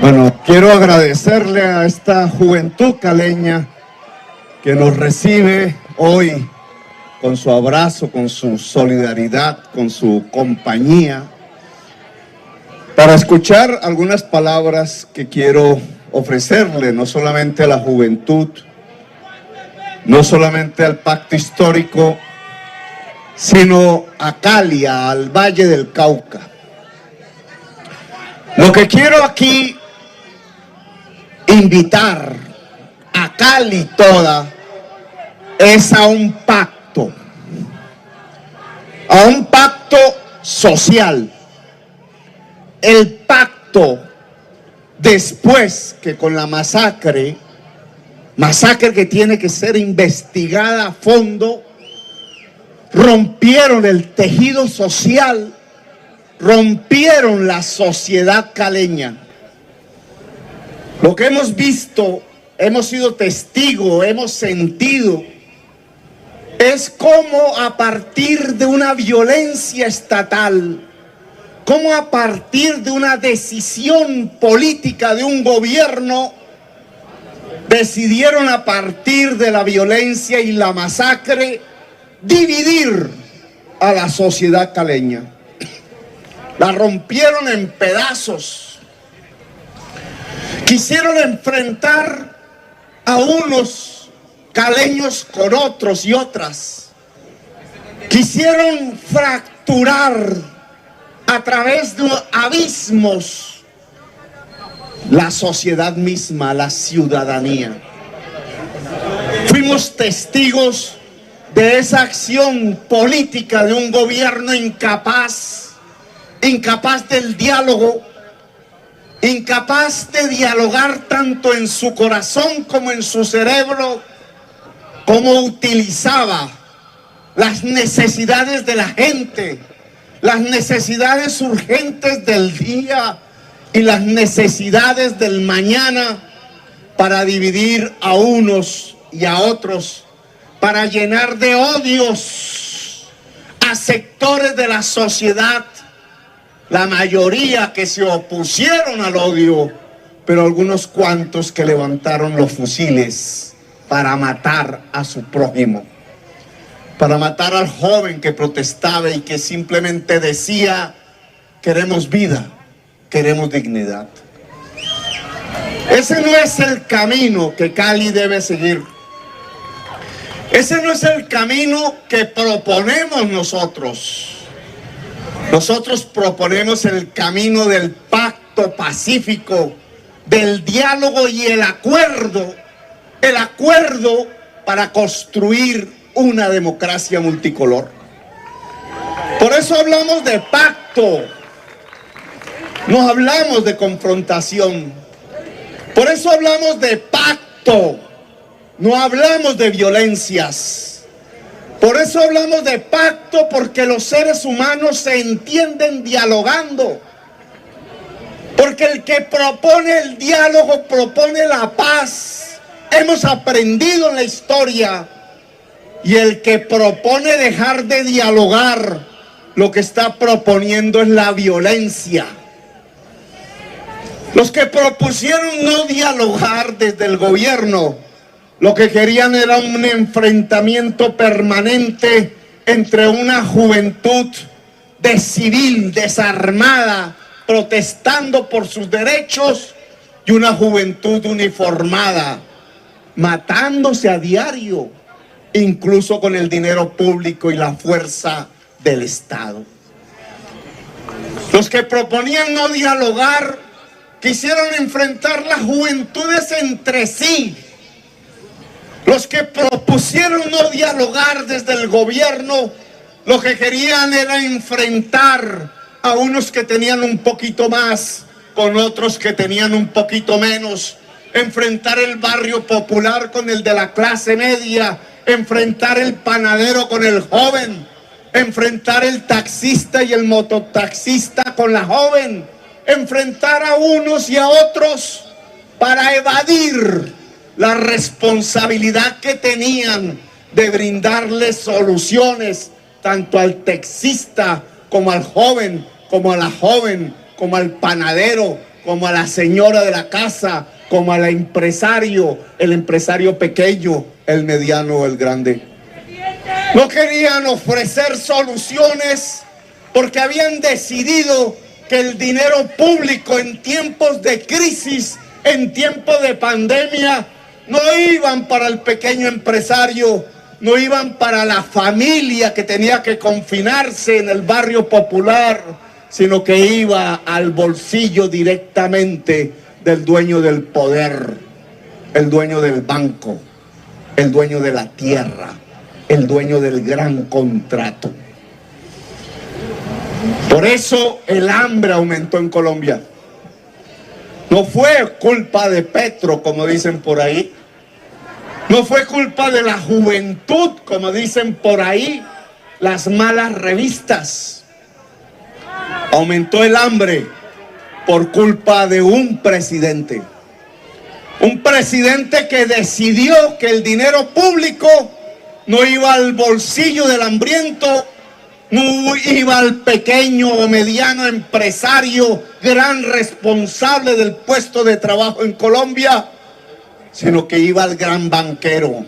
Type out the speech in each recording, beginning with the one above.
Bueno, quiero agradecerle a esta juventud caleña que nos recibe hoy con su abrazo, con su solidaridad, con su compañía, para escuchar algunas palabras que quiero ofrecerle, no solamente a la juventud, no solamente al pacto histórico, sino a Cali, al Valle del Cauca. Lo que quiero aquí invitar a Cali toda es a un pacto social. El pacto después que con la masacre que tiene que ser investigada a fondo, rompieron el tejido social, rompieron la sociedad caleña. Lo que hemos visto, hemos sido testigos, hemos sentido, es cómo a partir de una violencia estatal, cómo a partir de una decisión política de un gobierno, decidieron a partir de la violencia y la masacre dividir a la sociedad caleña. La rompieron en pedazos. Quisieron enfrentar a unos caleños con otros y otras. Quisieron fracturar a través de abismos la sociedad misma, la ciudadanía. Fuimos testigos de esa acción política de un gobierno incapaz del diálogo, incapaz de dialogar tanto en su corazón como en su cerebro, cómo utilizaba las necesidades de la gente, las necesidades urgentes del día y las necesidades del mañana para dividir a unos y a otros, para llenar de odios a sectores de la sociedad, la mayoría que se opusieron al odio, pero algunos cuantos que levantaron los fusiles para matar a su prójimo, para matar al joven que protestaba y que simplemente decía: queremos vida, queremos dignidad. Ese no es el camino que Cali debe seguir. Ese no es el camino que proponemos nosotros. Nosotros proponemos el camino del pacto pacífico, del diálogo y el acuerdo para construir una democracia multicolor. Por eso hablamos de pacto, no hablamos de confrontación. Por eso hablamos de pacto, no hablamos de violencias. Por eso hablamos de pacto, porque los seres humanos se entienden dialogando. Porque el que propone el diálogo propone la paz. Hemos aprendido en la historia. Y el que propone dejar de dialogar, lo que está proponiendo es la violencia. Los que propusieron no dialogar desde el gobierno, lo que querían era un enfrentamiento permanente entre una juventud de civil, desarmada, protestando por sus derechos, y una juventud uniformada, matándose a diario, incluso con el dinero público y la fuerza del Estado. Los que proponían no dialogar quisieron enfrentar las juventudes entre sí. Los que propusieron no dialogar desde el gobierno, lo que querían era enfrentar a unos que tenían un poquito más con otros que tenían un poquito menos, enfrentar el barrio popular con el de la clase media, enfrentar el panadero con el joven, enfrentar el taxista y el mototaxista con la joven, enfrentar a unos y a otros para evadir la responsabilidad que tenían de brindarles soluciones tanto al taxista como al joven, como a la joven, como al panadero, como a la señora de la casa, como al empresario, el empresario pequeño, el mediano o el grande. No querían ofrecer soluciones porque habían decidido que el dinero público en tiempos de crisis, en tiempos de pandemia, no iban para el pequeño empresario, no iban para la familia que tenía que confinarse en el barrio popular, sino que iba al bolsillo directamente del dueño del poder, el dueño del banco, el dueño de la tierra, el dueño del gran contrato. Por eso el hambre aumentó en Colombia. No fue culpa de Petro, como dicen por ahí. No fue culpa de la juventud, como dicen por ahí las malas revistas. Aumentó el hambre por culpa de un presidente. Un presidente que decidió que el dinero público no iba al bolsillo del hambriento, no iba al pequeño o mediano empresario, gran responsable del puesto de trabajo en Colombia, sino que iba al gran banquero,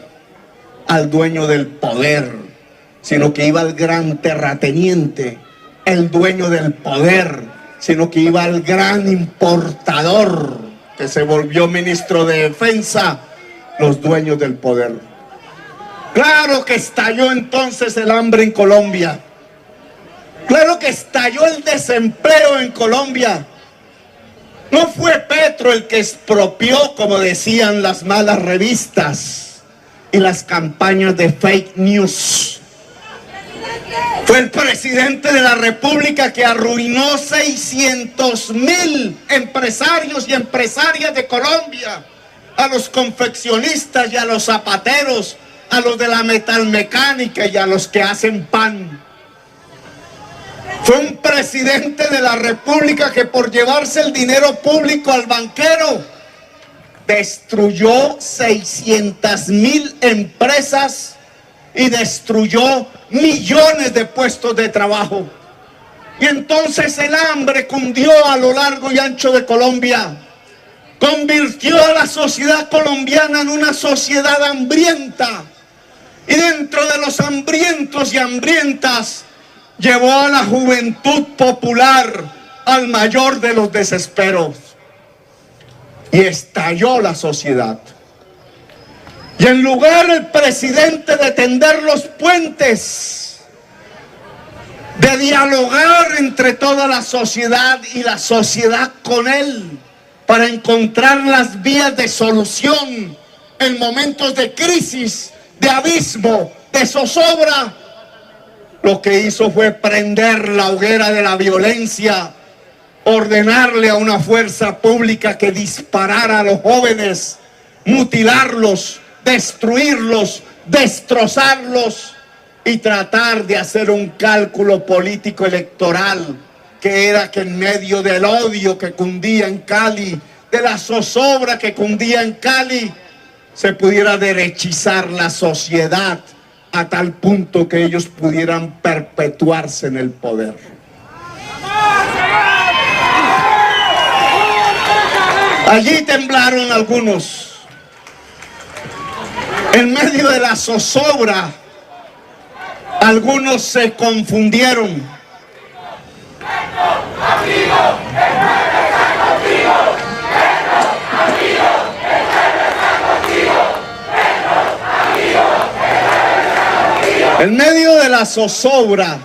al dueño del poder, sino que iba al gran terrateniente, el dueño del poder, sino que iba al gran importador, que se volvió ministro de Defensa, los dueños del poder. Claro que estalló entonces el hambre en Colombia. Claro que estalló el desempleo en Colombia. No fue Petro el que expropió, como decían las malas revistas y las campañas de fake news. Fue el presidente de la República que arruinó 600,000 empresarios y empresarias de Colombia, a los confeccionistas y a los zapateros, a los de la metalmecánica y a los que hacen pan. Fue un presidente de la República que por llevarse el dinero público al banquero destruyó 600,000 empresas y destruyó millones de puestos de trabajo. Y entonces el hambre cundió a lo largo y ancho de Colombia. Convirtió a la sociedad colombiana en una sociedad hambrienta. Y dentro de los hambrientos y hambrientas, llevó a la juventud popular al mayor de los desesperos. Y estalló la sociedad. Y en lugar el presidente de tender los puentes, de dialogar entre toda la sociedad y la sociedad con él, para encontrar las vías de solución en momentos de crisis, de abismo, de zozobra, lo que hizo fue prender la hoguera de la violencia, ordenarle a una fuerza pública que disparara a los jóvenes, mutilarlos, destruirlos, destrozarlos y tratar de hacer un cálculo político electoral, que era que en medio del odio que cundía en Cali, de la zozobra que cundía en Cali, se pudiera derechizar la sociedad a tal punto que ellos pudieran perpetuarse en el poder. Allí temblaron algunos. En medio de la zozobra, algunos se confundieron. En medio de la zozobra,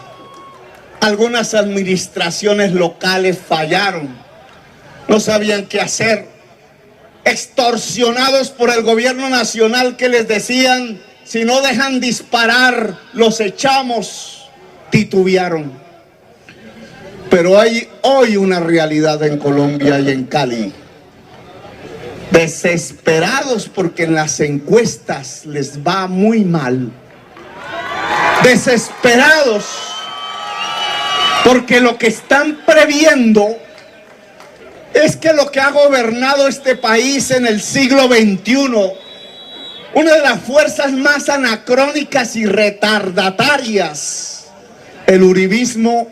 algunas administraciones locales fallaron, no sabían qué hacer, extorsionados por el gobierno nacional que les decían, si no dejan disparar, los echamos, titubearon. Pero hay hoy una realidad en Colombia y en Cali. Desesperados porque en las encuestas les va muy mal. Desesperados porque lo que están previendo es que lo que ha gobernado este país en el siglo XXI, una de las fuerzas más anacrónicas y retardatarias, el uribismo,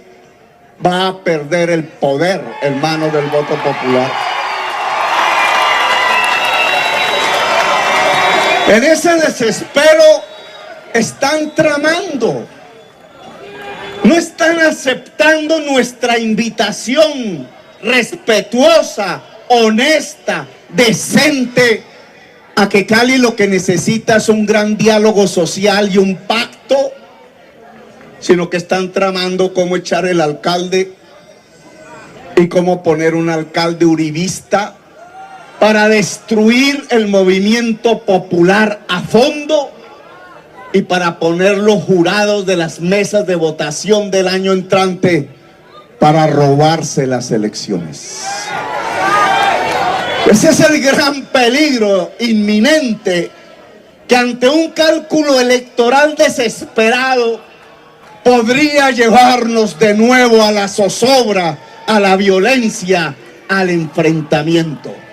va a perder el poder en manos del voto popular. En ese desespero están tramando. No están aceptando nuestra invitación respetuosa, honesta, decente, a que Cali lo que necesita es un gran diálogo social y un pacto, sino que están tramando cómo echar el alcalde y cómo poner un alcalde uribista para destruir el movimiento popular a fondo y para poner los jurados de las mesas de votación del año entrante para robarse las elecciones. Ese es el gran peligro inminente, que ante un cálculo electoral desesperado podría llevarnos de nuevo a la zozobra, a la violencia, al enfrentamiento.